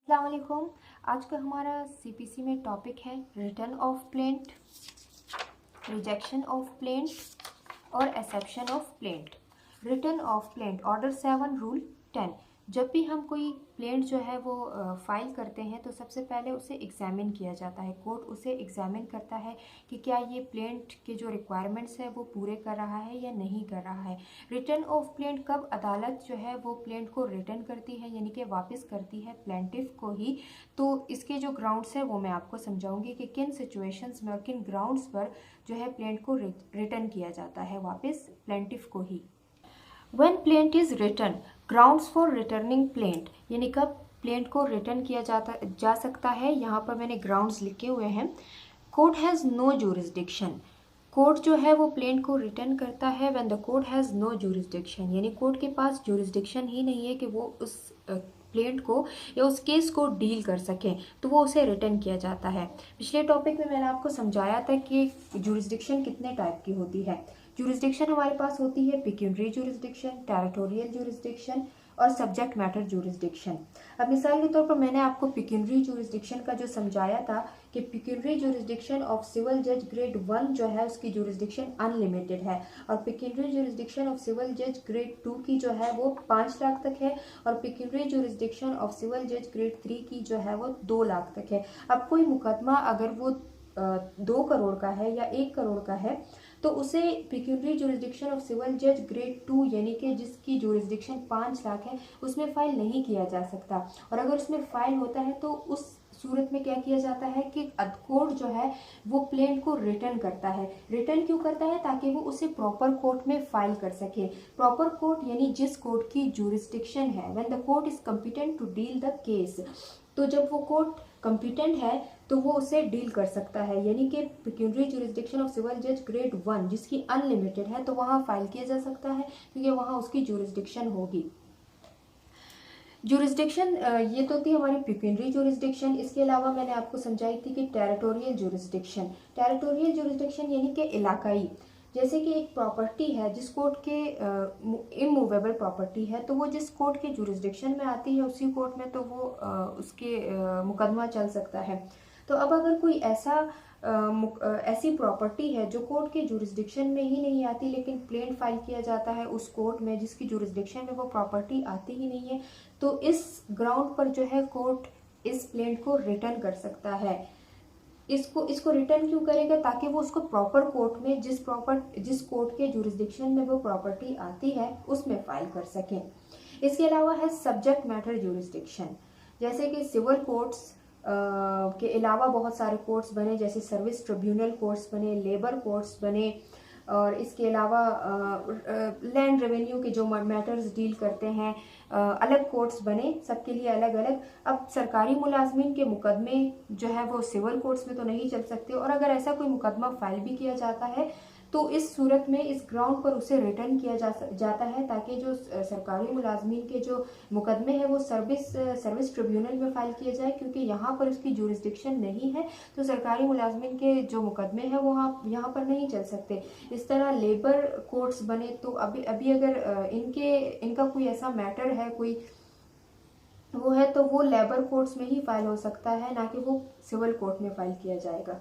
अस्सलाम वालेकुम। आज का हमारा सीपीसी में टॉपिक है return of plaint, rejection of plaint और exception of plaint. Return of plaint, order 7 rule 10। जब भी हम कोई प्लेंट जो है वो फाइल करते हैं तो सबसे पहले उसे एग्जामिन किया जाता है। कोर्ट उसे एग्जामिन करता है कि क्या ये प्लेंट के जो रिक्वायरमेंट्स है वो पूरे कर रहा है या नहीं कर रहा है। रिटर्न ऑफ प्लेंट कब अदालत जो है वो प्लेंट को रिटर्न करती है, यानी कि वापस करती है प्लेंटिफ को ही। तो इसके जो ग्राउंड्स है वो मैं आपको समझाऊंगी कि किन सिचुएशंस में और किन ग्राउंड्स पर जो है प्लेंट को रिटर्न किया जाता है वापस प्लेंटिफ को ही। When plaint is returned, grounds for returning plaint, यानी कब प्लेंट को रिटर्न किया जा सकता है। यहाँ पर मैंने ग्राउंड्स लिखे हुए हैं। Court has no jurisdiction, court जो है वो प्लेंट को रिटर्न करता है when the court has no jurisdiction, यानी कोर्ट के पास जुरिस्डिक्शन ही नहीं है कि वो उस प्लेंट को या उस केस को डील कर सकें, तो वो उसे रिटर्न किया जाता है। पिछले टॉपिक में मैंने आपको समझाया था कि जुरिस्डिक्शन कितने टाइप की होती है। जुरिस्डिक्शन हमारे पास होती है पिक्यूनरी जुरिस्डिक्शन, टेरिटोरियल जुरिस्डिक्शन और सब्जेक्ट मैटर जुरिस्डिक्शन। अब मिसाल के तौर पर मैंने आपको पिक्यूनरी जुरिस्डिक्शन का जो समझाया था कि पिक्यूनरी जुरिस्डिक्शन ऑफ सिविल जज ग्रेड 1 जो है उसकी जुरिस्डिक्शन अनलिमिटेड है, और पिक्यूनरी जुरिस्डिक्शन ऑफ सिविल जज ग्रेड 2 की जो है वो 5 लाख तक है, और पिक्यूनरी जुरिस्डिक्शन ऑफ सिविल जज ग्रेड 3 की जो है वो 2 लाख तक है। अब कोई मुकदमा अगर वो 2 करोड़ का है या 1 करोड़ का है तो उसे पिक्यूनरी जुरिस्डिक्शन ऑफ सिविल जज ग्रेड 2 यानी कि जिसकी जुरिस्डिक्शन 5 लाख है उसमें फाइल नहीं किया जा सकता। और अगर उसमें फाइल होता है तो उस सूरत में क्या किया जाता है कि कोर्ट जो है वो प्लेंट को रिटर्न करता है। रिटर्न क्यों करता है? ताकि वो उसे प्रॉपर कोर्ट में फाइल कर सके। प्रॉपर कोर्ट यानी जिस कोर्ट की जुरिस्डिक्शन है, when the court is competent to deal the case, तो जब वो कोर्ट कॉम्पिटेंट है तो वो उसे डील कर सकता है। यानी कि पिक्यूनरी जुरिस्डिक्शन ऑफ सिविल जज ग्रेड 1 जिसकी अनलिमिटेड है तो वहाँ फाइल किया जा सकता है क्योंकि वहाँ उसकी जुरिस्डिक्शन होगी। जुरिस्डिक्शन ये तो थी हमारी पिक्यूनरी जुरिस्डिक्शन। इसके अलावा मैंने आपको समझाई थी कि टेरिटोरियल जुरिस्डिक्शन। टेरिटोरियल जुरिस्डिक्शन यानी कि इलाकाई, जैसे कि एक प्रॉपर्टी है जिस कोर्ट के इमूवेबल प्रॉपर्टी है तो वो जिस कोर्ट के जुरिस्डिक्शन में आती है उसी कोर्ट में तो वो उसके मुकदमा चल सकता है। तो अब अगर कोई ऐसी प्रॉपर्टी है जो कोर्ट के जुरिस्डिक्शन में ही नहीं आती लेकिन प्लेंट फाइल किया जाता है उस कोर्ट में जिसकी जुरिस्डिक्शन में वो प्रॉपर्टी आती ही नहीं है, तो इस ग्राउंड पर जो है कोर्ट इस प्लेंट को रिटर्न कर सकता है। इसको रिटर्न क्यों करेगा? ताकि वो उसको प्रॉपर कोर्ट में जिस कोर्ट के जुरिस्डिक्शन में वो प्रॉपर्टी आती है उसमें फाइल कर सकें। इसके अलावा है सब्जेक्ट मैटर जुरिस्डिक्शन, जैसे कि सिविल कोर्ट्स के अलावा बहुत सारे कोर्ट्स बने, जैसे सर्विस ट्रिब्यूनल कोर्ट्स बने, लेबर कोर्ट्स बने, और इसके अलावा लैंड रेवेन्यू के जो मैटर्स डील करते हैं अलग कोर्ट्स बने, सबके लिए अलग अलग। अब सरकारी मुलाजमीन के मुकदमे जो है वो सिविल कोर्ट्स में तो नहीं चल सकते, और अगर ऐसा कोई मुकदमा फाइल भी किया जाता है तो इस सूरत में इस ग्राउंड पर उसे रिटर्न किया जाता है ताकि जो सरकारी मुलाजमीन के जो मुकदमे हैं वो सर्विस ट्रिब्यूनल में फाइल किए जाए, क्योंकि यहाँ पर उसकी जुरिस्डिक्शन नहीं है तो सरकारी मुलाजमीन के जो मुकदमे हैं वो यहाँ पर नहीं चल सकते। इस तरह लेबर कोर्ट्स बने, तो अभी अगर इनका कोई ऐसा मैटर है कोई वो है तो वो लेबर कोर्ट्स में ही फाइल हो सकता है, ना कि वो सिविल कोर्ट में फाइल किया जाएगा।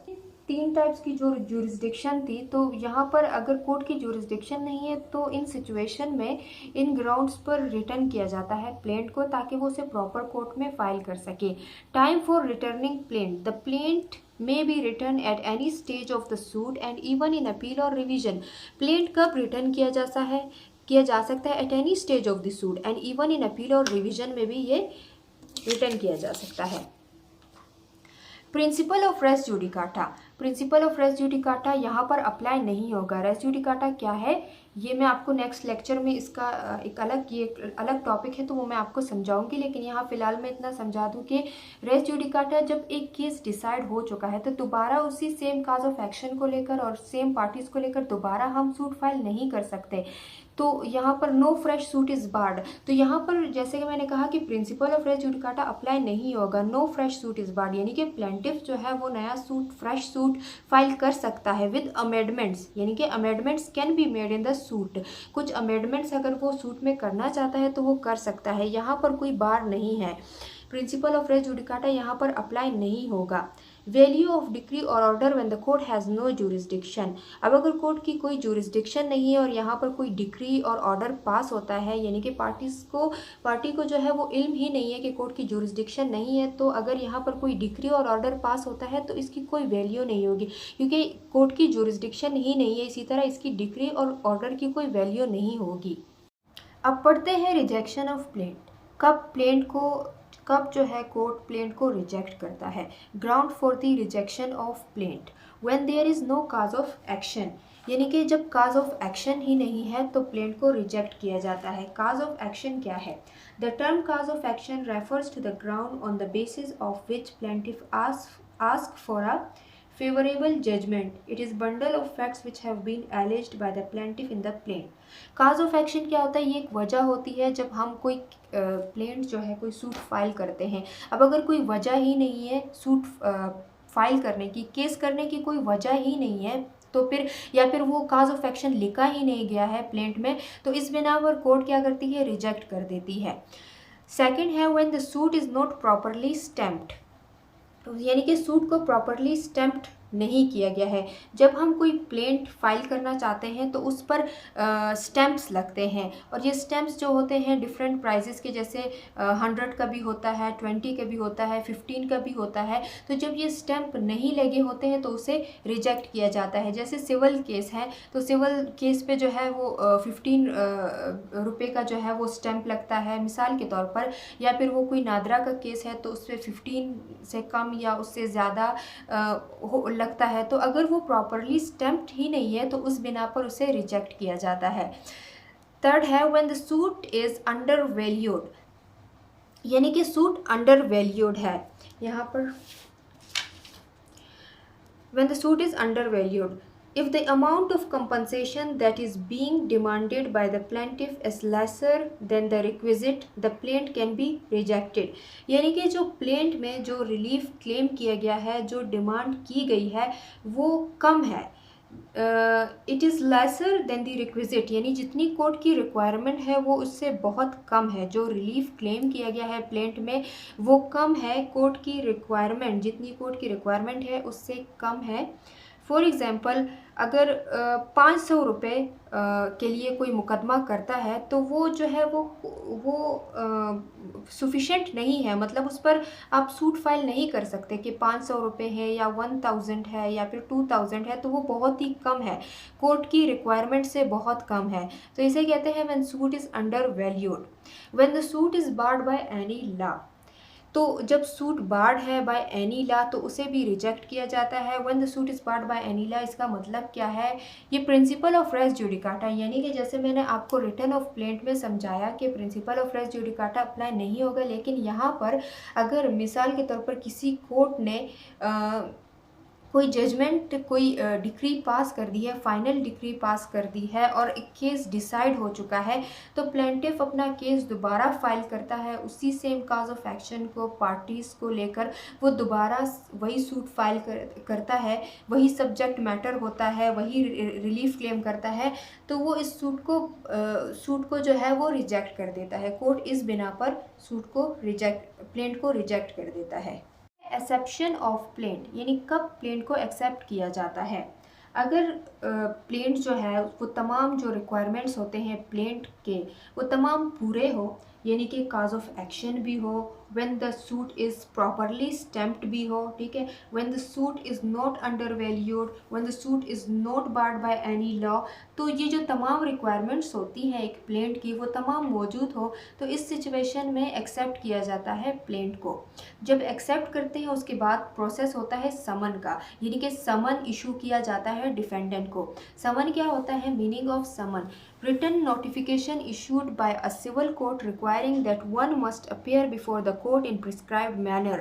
3 टाइप्स की जो जुरिस्डिक्शन थी, तो यहाँ पर अगर कोर्ट की जुरिस्डिक्शन नहीं है तो इन सिचुएशन में इन ग्राउंड्स पर रिटर्न किया जाता है प्लेंट को ताकि वो उसे प्रॉपर कोर्ट में फाइल कर सके। Time for returning plaint, the plaint may be returned at any stage of the suit and even in appeal or revision। Plaint कब रिटर्न किया जा सकता है? At any stage of the suit and even in appeal और revision में भी ये return किया जा सकता है। Principle of res judicata, principle of res judicata यहाँ पर अप्लाई नहीं होगा। रेस जुडिकाटा क्या है ये मैं आपको नेक्स्ट लेक्चर में इसका एक अलग टॉपिक है तो वो मैं आपको समझाऊंगी, लेकिन यहाँ फिलहाल मैं इतना समझा दूँ कि रेस जुडिकाटा जब एक केस डिसाइड हो चुका है तो दोबारा उसी सेम काज ऑफ एक्शन को लेकर और सेम पार्टीज को लेकर दोबारा हम सूट फाइल नहीं कर सकते। तो यहाँ पर no fresh suit is barred, तो यहाँ पर जैसे कि मैंने कहा कि principle of res judicata apply नहीं होगा। No fresh suit is barred यानी कि प्लेंटिफ जो है वो नया सूट फ्रेश सूट फाइल कर सकता है विद अमेंडमेंट्स, यानी कि amendments can be made in the suit. कुछ अमेंडमेंट्स अगर वो सूट में करना चाहता है तो वो कर सकता है, यहाँ पर कोई बार नहीं है। प्रिंसिपल ऑफ रेस जुडिकाटा यहाँ पर अप्लाई नहीं होगा। वैल्यू ऑफ डिक्री और order when the court has no jurisdiction. अब अगर कोर्ट की कोई जुरिस्डिक्शन नहीं है और यहाँ पर कोई डिक्री और ऑर्डर पास होता है, यानी कि पार्टी को जो है वो इल्म ही नहीं है कि कोर्ट की जुरिस्डिक्शन नहीं है, तो अगर यहाँ पर कोई डिक्री और ऑर्डर पास होता है तो इसकी कोई वैल्यू नहीं होगी, क्योंकि कोर्ट की जुरिस्डिक्शन ही नहीं है। इसी तरह इसकी डिक्री और ऑर्डर की कोई वैल्यू नहीं होगी। अब पढ़ते हैं रिजेक्शन ऑफ प्लेंट। कब जो है कोर्ट प्लेंट को रिजेक्ट करता है। Ground for the rejection of plaint when there is no cause of action, यानी कि जब काज ऑफ एक्शन ही नहीं है तो प्लेंट को रिजेक्ट किया जाता है। काज ऑफ एक्शन क्या है? The term cause of action refers to the ground on the basis of which plaintiff ask for a favorable judgment. It is bundle of facts which have been alleged by the plaintiff in the plaint. Cause of action क्या होता है? ये एक वजह होती है जब हम कोई प्लेंट जो है कोई सूट फाइल करते हैं। अब अगर कोई वजह ही नहीं है सूट फाइल करने की, केस करने की कोई वजह ही नहीं है, तो फिर या फिर वो काज ऑफ एक्शन लिखा ही नहीं गया है प्लेंट में, तो इस बिना पर कोर्ट क्या करती है? रिजेक्ट कर देती है। सेकेंड है when the suit is not properly stamped, यानी कि सूट को प्रॉपरली स्टैम्प्ड नहीं किया गया है। जब हम कोई प्लेंट फाइल करना चाहते हैं तो उस पर स्टैम्प्स लगते हैं, और ये स्टैम्प्स जो होते हैं डिफरेंट प्राइजेस के, जैसे 100 का भी होता है, 20 का भी होता है, 15 का भी होता है। तो जब ये स्टैम्प नहीं लगे होते हैं तो उसे रिजेक्ट किया जाता है। जैसे सिविल केस है तो सिविल केस पे जो है वो 15 रुपये का जो है वो स्टैम्प लगता है मिसाल के तौर पर, या फिर वो कोई नादरा का केस है तो उस पर 15 से कम या उससे ज़्यादा लगता है। तो अगर वो प्रॉपरली स्टैम्प्ड ही नहीं है तो उस बिना पर उसे रिजेक्ट किया जाता है। थर्ड है when the suit is under valued, यानी कि सूट अंडर वैल्यूड है। यहाँ पर when the suit is under valued, if the amount of compensation that is being demanded by the plaintiff is lesser than the requisite, the plaint can be rejected। यानी कि जो plaint में जो relief claim किया गया है, जो demand की गई है वो कम है। It is lesser than the requisite, यानी जितनी कोर्ट की रिक्वायरमेंट है वो उससे बहुत कम है। जो रिलीफ क्लेम किया गया है प्लेंट में वो कम है, कोर्ट की रिक्वायरमेंट जितनी कोर्ट की रिक्वायरमेंट है उससे कम है। फॉर एग्ज़ाम्पल अगर 500 रुपये के लिए कोई मुकदमा करता है तो वो जो है वो सफिशेंट नहीं है, मतलब उस पर आप सूट फाइल नहीं कर सकते कि 500 रुपये है या 1000 है या फिर 2000 है, तो वो बहुत ही कम है, कोर्ट की रिक्वायरमेंट से बहुत कम है। तो इसे कहते हैं when suit is under valued. When the suit is barred by any law, तो जब सूट बार्ड है बाय एनी लॉ तो उसे भी रिजेक्ट किया जाता है। When the suit is barred by any law, इसका मतलब क्या है? ये प्रिंसिपल ऑफ रेस जुडिकाटा, यानी कि जैसे मैंने आपको रिटर्न ऑफ प्लेंट में समझाया कि principle of res judicata apply नहीं होगा, लेकिन यहाँ पर अगर मिसाल के तौर पर किसी कोर्ट ने कोई जजमेंट, कोई डिक्री पास कर दी है, फाइनल डिक्री पास कर दी है और एक केस डिसाइड हो चुका है, तो प्लेंटिफ अपना केस दोबारा फाइल करता है उसी सेम काज ऑफ एक्शन को, पार्टीज़ को लेकर वो दोबारा वही सूट फाइल करता है, वही सब्जेक्ट मैटर होता है, वही रिलीफ क्लेम करता है, तो वो इस सूट को जो है वो रिजेक्ट कर देता है। कोर्ट इस बिना पर प्लेंट को रिजेक्ट कर देता है। एक्सेप्शन ऑफ प्लेंट, यानी कब प्लेंट को एक्सेप्ट किया जाता है? अगर प्लेंट जो है वो तमाम जो रिक्वायरमेंट्स होते हैं प्लेंट के वो तमाम पूरे हो, यानी कि काज ऑफ एक्शन भी हो, when the suit is properly stamped भी हो, ठीक है, when the suit is not under valued, when the suit is not barred by any law, तो ये जो तमाम रिक्वायरमेंट्स होती हैं एक प्लेंट की वो तमाम मौजूद हो, तो इस सिचुएशन में एक्सेप्ट किया जाता है प्लेंट को। जब एक्सेप्ट करते हैं उसके बाद प्रोसेस होता है समन का, यानी कि समन इशू किया जाता है डिफेंडेंट को। समन क्या होता है? Meaning of summon, written notification issued by a civil court requiring that one must appear before the court in prescribed manner।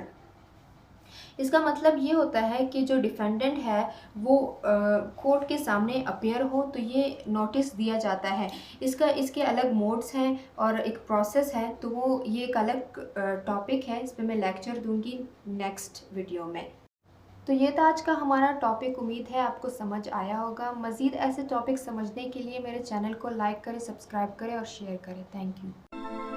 इसका मतलब ये होता है कि जो डिफेंडेंट है वो कोर्ट के सामने अपेयर हो, तो ये नोटिस दिया जाता है। इसके अलग मोड्स हैं और एक प्रोसेस है, तो वो ये एक अलग टॉपिक है, इस पर मैं लेक्चर दूंगी नेक्स्ट वीडियो में। तो ये था आज का हमारा टॉपिक, उम्मीद है आपको समझ आया होगा। मज़ीद ऐसे टॉपिक समझने के लिए मेरे चैनल को लाइक करें, सब्सक्राइब करें और शेयर करें। Thank you.